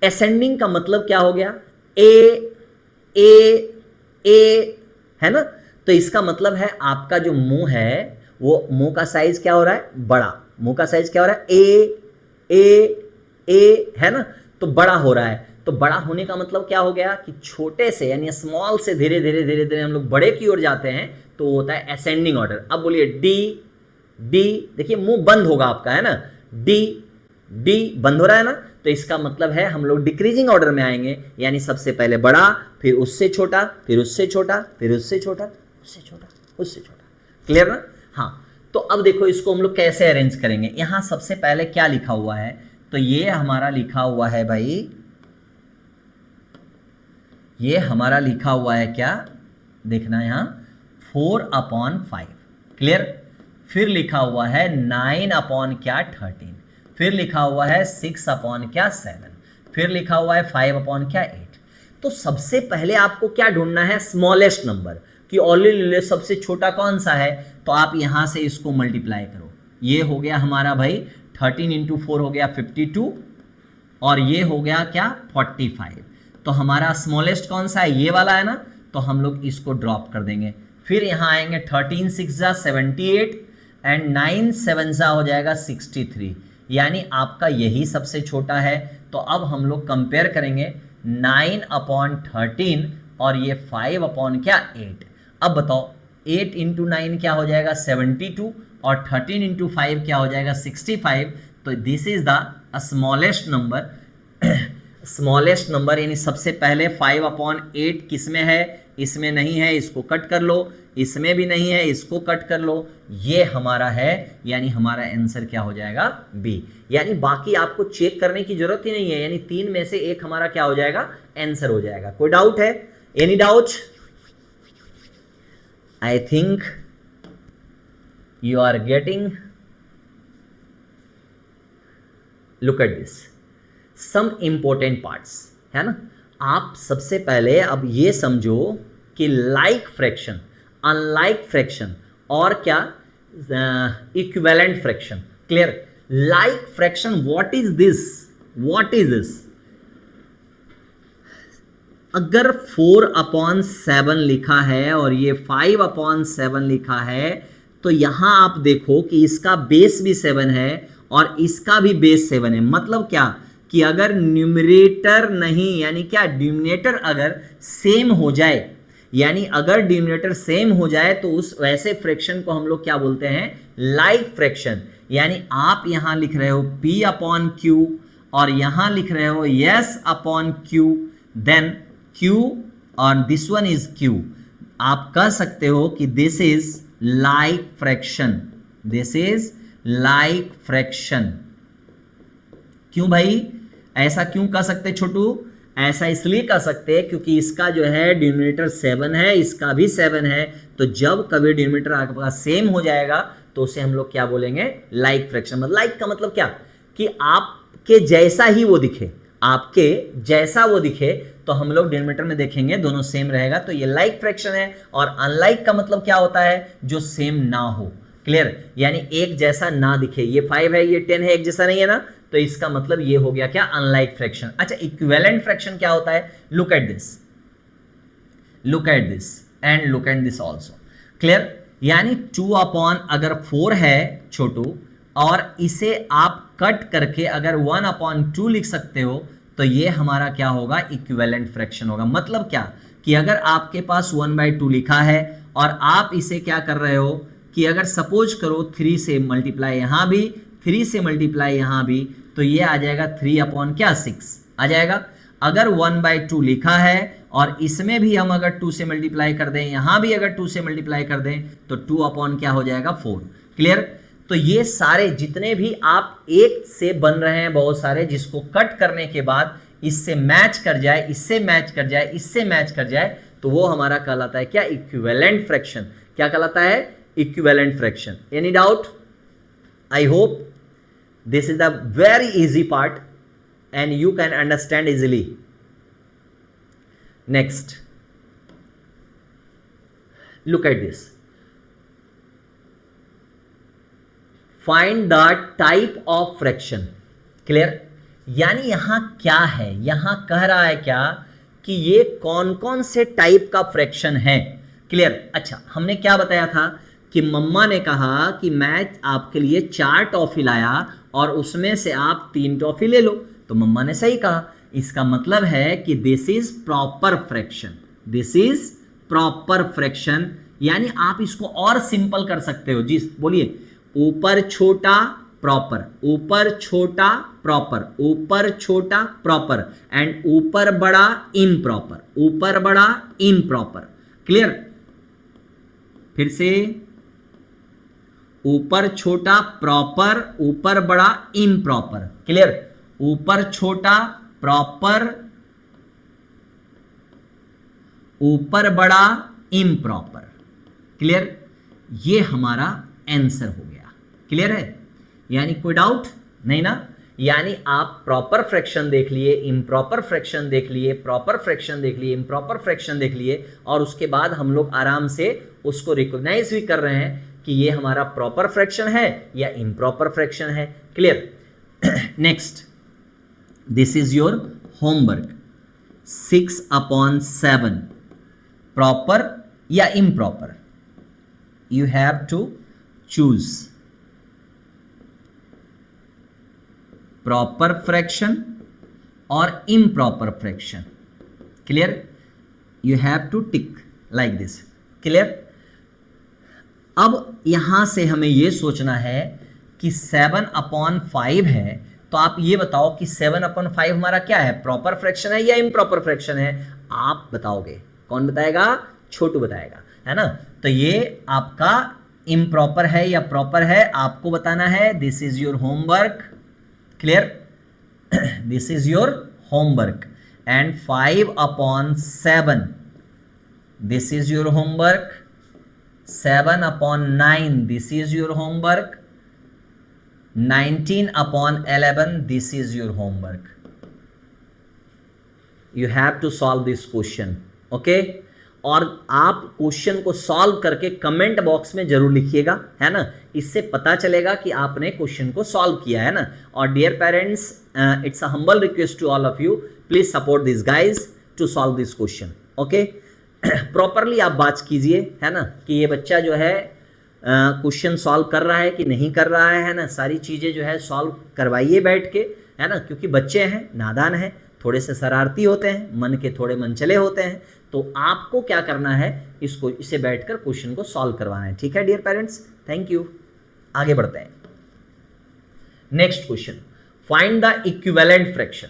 ascending का मतलब क्या हो गया, A है ना। तो इसका मतलब है आपका जो मुंह है वो मुंह का साइज क्या हो रहा है, बड़ा, मुंह का साइज क्या हो रहा है, ए है ना, तो बड़ा हो रहा है। तो बड़ा होने का मतलब क्या हो गया कि छोटे से यानी स्मॉल से धीरे धीरे हम लोग बड़े की ओर जाते हैं, तो होता है असेंडिंग ऑर्डर। अब बोलिए डी, देखिए मुंह बंद होगा आपका, है ना, डी बंद हो रहा है ना, तो इसका मतलब है हम लोग डिक्रीजिंग ऑर्डर में आएंगे, यानी सबसे पहले बड़ा, फिर उससे छोटा, फिर उससे छोटा, फिर उससे छोटा, उससे छोटा, उससे छोटा, क्लियर ना। हाँ, तो अब देखो इसको हम लोग कैसे अरेंज करेंगे। यहां सबसे पहले क्या लिखा हुआ है, तो ये हमारा लिखा हुआ है भाई, ये हमारा लिखा हुआ है क्या, देखना यहां 4/5, क्लियर। फिर लिखा हुआ है 9/13, फिर लिखा हुआ है 6/7, फिर लिखा हुआ है 5/8। तो सबसे पहले आपको क्या ढूंढना है, स्मॉलेस्ट नंबर, कि ऑलरेडी सबसे छोटा कौन सा है, तो आप यहां से इसको मल्टीप्लाई करो। ये हो गया हमारा भाई 13 इंटू 4 हो गया 52, और ये हो गया क्या 45। तो हमारा स्मॉलेस्ट कौन सा है, ये वाला है ना, तो हम लोग इसको ड्रॉप कर देंगे। फिर यहाँ आएंगे 13 6 78 एंड 9 7 हो जाएगा 63, यानी आपका यही सबसे छोटा है। तो अब हम लोग कंपेयर करेंगे 9/13 और ये 5/8। अब बताओ 8 इंटू 9 क्या हो जाएगा 72, और 13 इंटू 5 क्या हो जाएगा 65। तो this is the smallest number, smallest number, यानी सबसे पहले 5/8 किस में है, इसमें नहीं है, इसको कट कर लो, इसमें भी नहीं है, इसको कट कर लो, ये हमारा है, यानी हमारा आंसर क्या हो जाएगा, बी। यानी बाकी आपको चेक करने की जरूरत ही नहीं है, यानी 3 में से एक हमारा क्या हो जाएगा, आंसर हो जाएगा। कोई डाउट है, any doubt? I think you are getting, look at this, some important parts, है ना। आप सबसे पहले अब ये समझो कि लाइक फ्रैक्शन, अनलाइक फ्रैक्शन और क्या equivalent fraction, clear. Like fraction, what is this, what is this. अगर 4/7 लिखा है और ये 5/7 लिखा है, तो यहां आप देखो कि इसका बेस भी 7 है और इसका भी बेस 7 है। मतलब क्या कि अगर न्यूमरेटर नहीं, यानी क्या डिनोमिनेटर अगर सेम हो जाए, यानी अगर डिनोमिनेटर सेम हो जाए तो उस वैसे फ्रैक्शन को हम लोग क्या बोलते हैं, लाइक फ्रैक्शन। यानी आप यहां लिख रहे हो P अपॉन Q और यहां लिख रहे हो S upon Q, then Q or this one is Q। आप कह सकते हो कि this is like fraction, this is like fraction. क्यों भाई, ऐसा क्यों कह सकते छोटू? ऐसा इसलिए कह सकते हैं क्योंकि इसका जो है डिनोमिनेटर 7 है, इसका भी 7 है, तो जब कभी डिनोमिनेटर आपका सेम हो जाएगा तो उसे हम लोग क्या बोलेंगे, लाइक फ्रैक्शन। मतलब लाइक का मतलब क्या, कि आपके जैसा ही वो दिखे, आपके जैसा वो दिखे तो हम लोग डिनोमिनेटर में देखेंगे दोनों सेम रहेगा, तो ये लाइक फ्रैक्शन है। और अनलाइक का मतलब क्या होता है, जो सेम ना हो। क्लियर, यानी एक जैसा ना दिखे, ये 5 है ये 10 है, एक जैसा नहीं है ना, तो इसका मतलब ये हो गया क्या, अनलाइक फ्रैक्शन। अच्छा, इक्विवेलेंट फ्रैक्शन क्या होता है, look at this, look at this and look at this also. Clear, यानी 2 अपॉन अगर 4 है छोटू, और इसे आप कट करके अगर 1 अपॉन 2 लिख सकते हो, तो ये हमारा क्या होगा, इक्विवेलेंट फ्रैक्शन होगा। मतलब क्या, कि अगर आपके पास 1/2 लिखा है और आप इसे क्या कर रहे हो, कि अगर सपोज करो 3 से मल्टीप्लाई यहां भी, 3 से मल्टीप्लाई यहां भी, तो ये आ जाएगा 3 अपॉन क्या 6 आ जाएगा। अगर 1/2 लिखा है और इसमें भी हम अगर 2 से मल्टीप्लाई कर दें, यहां भी अगर 2 से मल्टीप्लाई कर दें, तो 2 अपॉन क्या हो जाएगा 4। क्लियर, तो ये सारे जितने भी आप एक से बन रहे हैं बहुत सारे, जिसको कट करने के बाद इससे मैच कर जाए, इससे मैच कर जाए, इससे मैच कर जाए, तो वो हमारा कहलाता है क्या, इक्विवेलेंट फ्रैक्शन। क्या कहलाता है, equivalent fraction. Any doubt? I hope this is the very easy part and you can understand easily. Next, look at this, find the type of fraction. Clear, यानी यहां क्या है, यहां कह रहा है क्या, कि ये कौन कौन से टाइप का फ्रैक्शन है। क्लियर, अच्छा हमने क्या बताया था, कि मम्मा ने कहा कि मैं आपके लिए 4 टॉफी लाया और उसमें से आप 3 टॉफी ले लो, तो मम्मा ने सही कहा। इसका मतलब है कि this is proper fraction, this is proper fraction. यानी आप इसको और सिंपल कर सकते हो जी, बोलिए, ऊपर छोटा प्रॉपर, ऊपर छोटा प्रॉपर, ऊपर छोटा प्रॉपर, एंड ऊपर बड़ा इम्प्रॉपर, ऊपर बड़ा इम्प्रॉपर। क्लियर, फिर से, ऊपर छोटा प्रॉपर, ऊपर बड़ा इम्प्रॉपर। क्लियर, ऊपर छोटा प्रॉपर, ऊपर बड़ा इम्प्रॉपर। क्लियर, ये हमारा आंसर हो गया। क्लियर है, यानी कोई डाउट नहीं ना। यानी आप प्रॉपर फ्रैक्शन देख लिए, इम्प्रॉपर फ्रैक्शन देख लिए, प्रॉपर फ्रैक्शन देख लिए, इम्प्रॉपर फ्रैक्शन देख लिए, और उसके बाद हम लोग आराम से उसको रिकॉग्नाइज भी कर रहे हैं कि ये हमारा प्रॉपर फ्रैक्शन है या इम्प्रॉपर फ्रैक्शन है। Clear, next, this is your homework, 6/7 proper या improper, you have to choose proper fraction और improper fraction. Clear, you have to tick like this. Clear, अब यहां से हमें यह सोचना है कि 7/5 है, तो आप ये बताओ कि 7/5 हमारा क्या है, प्रॉपर फ्रैक्शन है या इम्प्रॉपर फ्रैक्शन है? आप बताओगे। कौन बताएगा? छोटू बताएगा, है ना। तो ये आपका इम्प्रॉपर है या प्रॉपर है, आपको बताना है। This is your homework. Clear, this is your homework. And 5/7, this is your homework. 7/9, this is your homework. 19/11, this is your homework. You have to solve this question, okay? और आप question को solve करके comment box में जरूर लिखिएगा, है ना। इससे पता चलेगा कि आपने क्वेश्चन को सॉल्व किया है ना। और dear parents, it's a humble request to all of you, please support this guys to solve this question, okay. Properly आप बात कीजिए, है ना, कि ये बच्चा जो है क्वेश्चन सॉल्व कर रहा है कि नहीं कर रहा है ना। सारी चीज़ें जो है सॉल्व करवाइए बैठ के, है ना, क्योंकि बच्चे हैं, नादान हैं, थोड़े से शरारती होते हैं, मन के थोड़े मनचले होते हैं, तो आपको क्या करना है, इसे बैठकर क्वेश्चन को सॉल्व करवाना है। ठीक है डियर पेरेंट्स, थैंक यू। आगे बढ़ते हैं। Next question, find the equivalent fraction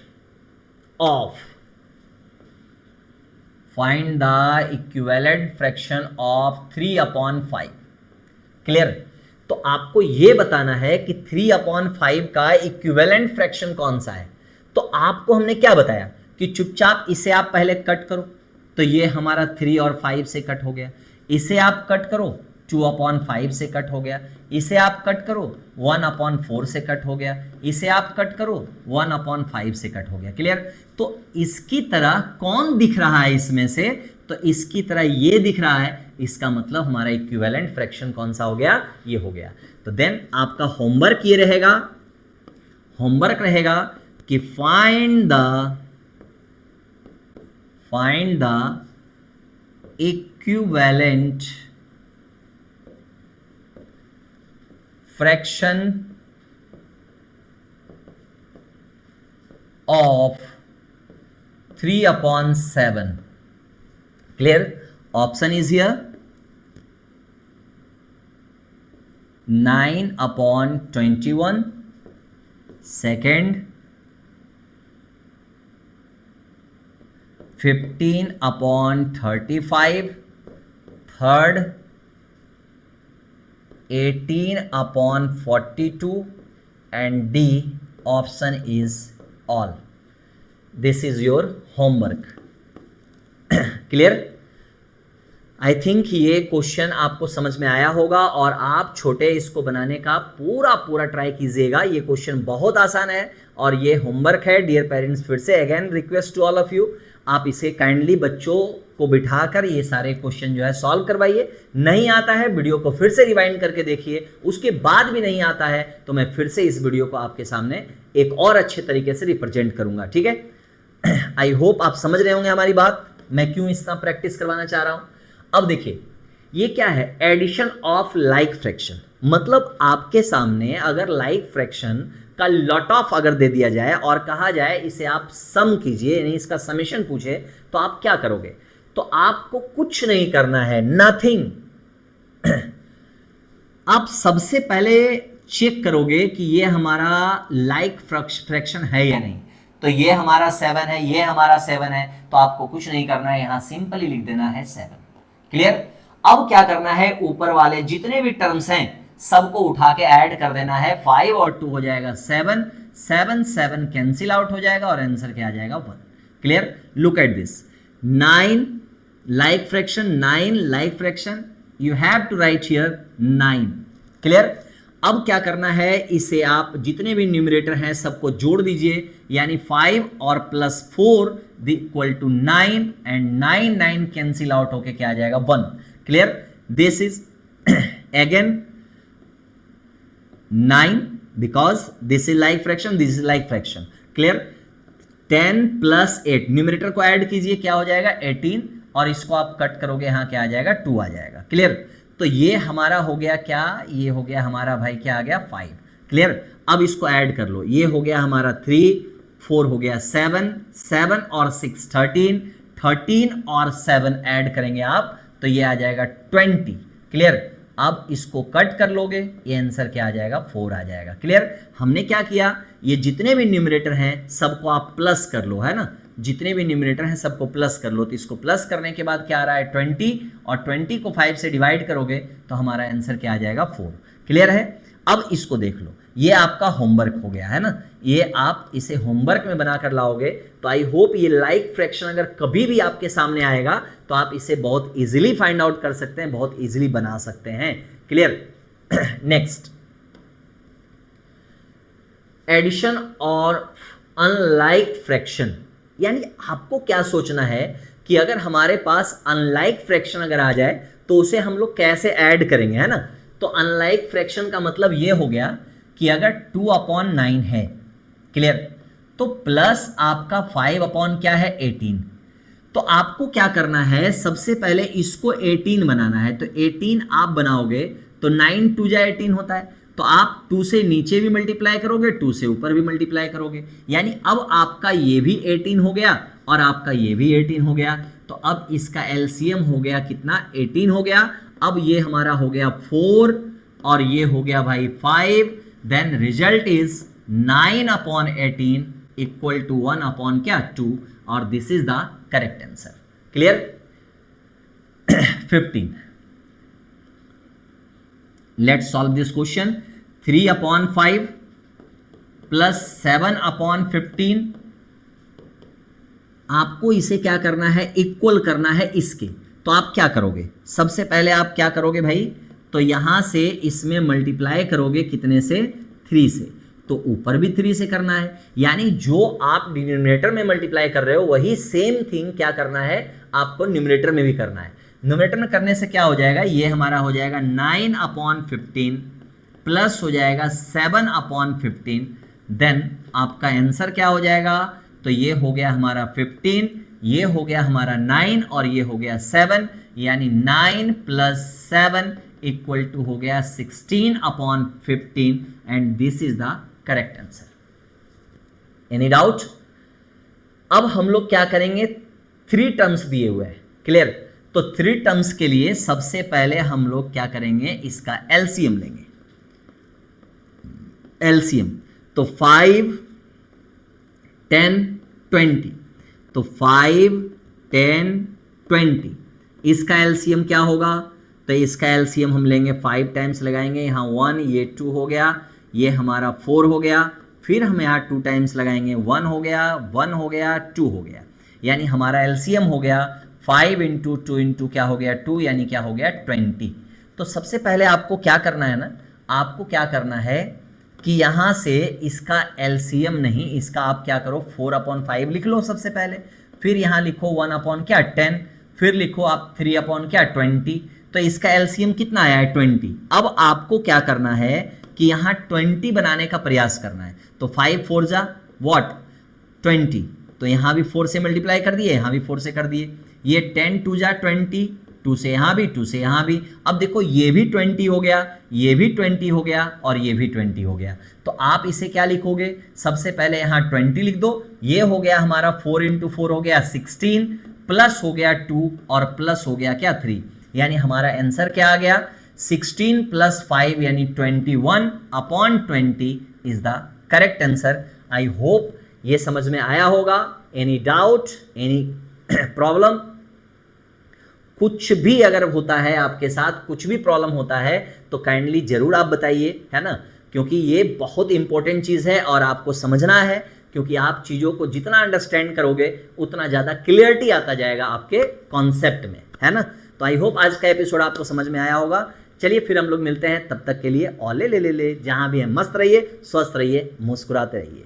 of, find the equivalent fraction of 3/5। Clear? तो आपको यह बताना है कि 3/5 का इक्विवेलेंट फ्रैक्शन कौन सा है। तो आपको हमने क्या बताया कि चुपचाप इसे आप पहले कट करो, तो ये हमारा 3 और 5 से कट हो गया। इसे आप कट करो, 2/5 से कट हो गया। इसे आप कट करो, 1/4 से कट हो गया। इसे आप कट करो, 1/5 से कट हो गया। क्लियर? तो इसकी तरह कौन दिख रहा है इसमें से, तो इसकी तरह ये दिख रहा है, इसका मतलब हमारा इक्विवेलेंट फ्रैक्शन कौन सा हो गया, ये हो गया। तो देन आपका होमवर्क ये रहेगा, होमवर्क रहेगा कि find the equivalent fraction of 3/7। Clear? Option is here, 9/21, second 15/35, third 18/42 and D option is all. This is your homework. Clear? I think ये क्वेश्चन आपको समझ में आया होगा और आप छोटे इसको बनाने का पूरा ट्राई कीजिएगा। ये क्वेश्चन बहुत आसान है और ये होमवर्क है डियर पेरेंट्स। फिर से again request to all of you, आप इसे काइंडली बच्चों को बिठाकर ये सारे क्वेश्चन जो है सॉल्व करवाइए। नहीं आता है वीडियो को फिर से रिवाइंड करके देखिए, उसके बाद भी नहीं आता है तो मैं फिर से इस वीडियो को आपके सामने एक और अच्छे तरीके से रिप्रेजेंट करूंगा। ठीक है? आई होप आप समझ रहे होंगे हमारी बात, मैं क्यों इतना प्रैक्टिस करवाना चाह रहा हूं। अब देखिए ये क्या है, एडिशन ऑफ लाइक फ्रैक्शन। मतलब आपके सामने अगर लाइक फ्रैक्शन का लॉट ऑफ अगर दे दिया जाए और कहा जाए इसे आप सम कीजिए, यानी इसका समेशन पूछे, तो आप क्या करोगे? तो आपको कुछ नहीं करना है, नथिंग। आप सबसे पहले चेक करोगे कि ये हमारा लाइक फ्रैक्शन है या नहीं। तो ये हमारा 7 है, ये हमारा 7 है, तो आपको कुछ नहीं करना है, यहां सिंपली लिख देना है 7। क्लियर? अब क्या करना है, ऊपर वाले जितने भी टर्म्स हैं सबको उठा के ऐड कर देना है। 5 और 2 हो जाएगा 7, 7 कैंसिल आउट हो जाएगा और आंसर क्या आ जाएगा 1। Clear? Look at this, 9 like fraction, 9 like fraction, you have to write here 9। Clear? अब क्या करना है, इसे आप जितने भी न्यूमरेटर हैं सबको जोड़ दीजिए, यानी 5 और +4 equal to 9 and 9 cancel out होके क्या आ जाएगा 1। Clear? This is again 9 because this is like fraction, this is like fraction. Clear? 10 + 8 numerator को ऐड कीजिए, क्या हो जाएगा 18, और इसको आप कट करोगे यहां क्या आ जाएगा 2 आ जाएगा। क्लियर? तो ये हमारा हो गया क्या, ये हो गया हमारा भाई क्या आ गया 5। क्लियर? अब इसको ऐड कर लो, ये हो गया हमारा 3, 4 हो गया 7, 7 और 6 13, 13 और 7 ऐड करेंगे आप तो ये आ जाएगा 20। क्लियर? अब इसको कट कर लोगे, ये आंसर क्या आ जाएगा 4 आ जाएगा। क्लियर? हमने क्या किया, ये जितने भी न्यूमरेटर हैं सबको आप प्लस कर लो, है ना, जितने भी न्यूमरेटर हैं सबको प्लस कर लो। तो इसको प्लस करने के बाद क्या आ रहा है 20, और 20 को 5 से डिवाइड करोगे तो हमारा आंसर क्या आ जाएगा 4। क्लियर है? अब इसको देख लो, ये आपका होमवर्क हो गया है ना, ये आप इसे होमवर्क में बनाकर लाओगे तो आई होप ये लाइक फ्रैक्शन अगर कभी भी आपके सामने आएगा तो आप इसे बहुत इजीली फाइंड आउट कर सकते हैं, बहुत इजीली बना सकते हैं। क्लियर? नेक्स्ट, एडिशन और अनलाइक फ्रैक्शन। यानी आपको क्या सोचना है कि अगर हमारे पास अनलाइक फ्रैक्शन अगर आ जाए तो उसे हम लोग कैसे ऐड करेंगे, है ना। तो अनलाइक फ्रैक्शन का मतलब ये हो गया कि अगर 2/9 है, क्लियर, तो प्लस आपका 5 क्या है 18। तो आपको क्या करना है, सबसे पहले इसको 18 बनाना है। तो 18 आप बनाओगे तो 9 2 जा 18 होता है, तो आप 2 से नीचे भी मल्टीप्लाई करोगे, 2 से ऊपर भी मल्टीप्लाई करोगे, यानी अब आपका ये भी 18 हो गया और आपका ये भी 18 हो गया। तो अब इसका एलसीएम हो गया कितना, 18 हो गया। अब ये हमारा हो गया 4 और ये हो गया भाई 5, then result is 9/18 equal to 1/2 और this is the correct answer. Clear? 15, let's solve this question. 3/5 plus 7/15, आपको इसे क्या करना है, इक्वल करना है इसके। तो आप क्या करोगे, सबसे पहले आप क्या करोगे भाई, तो यहां से इसमें मल्टीप्लाई करोगे कितने से, 3 से, तो ऊपर भी 3 से करना है, यानी जो आप डिनोमिनेटर में मल्टीप्लाई कर रहे हो वही सेम थिंग क्या करना है, आपको न्यूमरेटर में भी करना है। न्यूमरेटर में करने से क्या हो जाएगा, ये हमारा हो जाएगा 9/15 प्लस हो जाएगा 7/15, देन आपका आंसर क्या हो जाएगा, तो ये हो गया हमारा 15, ये हो गया हमारा 9 और ये हो गया 7, यानी 9 + 7 इक्वल टू हो गया 16/15 and this is the correct answer. Any doubt? अब हम लोग क्या करेंगे, 3 टर्म्स दिए हुए हैं। क्लियर? तो 3 टर्म्स के लिए सबसे पहले हम लोग क्या करेंगे, इसका एलसीएम लेंगे। एलसीएम तो 5, 10, 20, तो 5, 10, 20, इसका एलसीएम क्या होगा, तो इसका एलसीएम हम लेंगे 5 टाइम्स लगाएंगे, यहाँ 1, ये 2 हो गया, ये हमारा 4 हो गया, फिर हम यहाँ 2 टाइम्स लगाएंगे, 1 हो गया, 1 हो गया, 2 हो गया, यानी हमारा एलसीएम हो गया 5 × 2 × क्या हो गया 2, यानी क्या हो गया 20। तो सबसे पहले आपको क्या करना है ना, आपको क्या करना है कि यहाँ से इसका एलसीएम नहीं, इसका आप क्या करो 4/5 लिख लो सबसे पहले, फिर यहाँ लिखो 1/10, फिर लिखो आप 3/20, तो इसका एलसीएम कितना आया है 20। अब आपको क्या करना है कि यहाँ 20 बनाने का प्रयास करना है, तो 5 4 जा व्हाट 20, तो यहाँ भी 4 से मल्टीप्लाई कर दिए, यहाँ भी 4 से कर दिए, ये 10 2 जा 20, 2 से यहाँ भी 2 से यहाँ भी, अब देखो ये भी 20 हो गया, ये भी 20 हो गया और ये भी 20 हो गया। तो आप इसे क्या लिखोगे, सबसे पहले यहाँ 20 लिख दो, ये हो गया हमारा 4 × 4 हो गया 16, प्लस हो गया 2 और प्लस हो गया क्या 3, यानी हमारा आंसर क्या आ गया 16 + 5 यानी 21/20 is the correct answer. I hope ये समझ में आया होगा। Any doubt, any problem? कुछ भी अगर होता है आपके साथ, कुछ भी प्रॉब्लम होता है तो काइंडली जरूर आप बताइए, है ना, क्योंकि ये बहुत इंपॉर्टेंट चीज़ है और आपको समझना है, क्योंकि आप चीज़ों को जितना अंडरस्टैंड करोगे उतना ज़्यादा क्लियरिटी आता जाएगा आपके कॉन्सेप्ट में, है ना। तो आई होप आज का एपिसोड आपको समझ में आया होगा। चलिए फिर हम लोग मिलते हैं, तब तक के लिए ओले ले ले ले, जहाँ भी है मस्त रहिए, स्वस्थ रहिए, मुस्कुराते रहिए।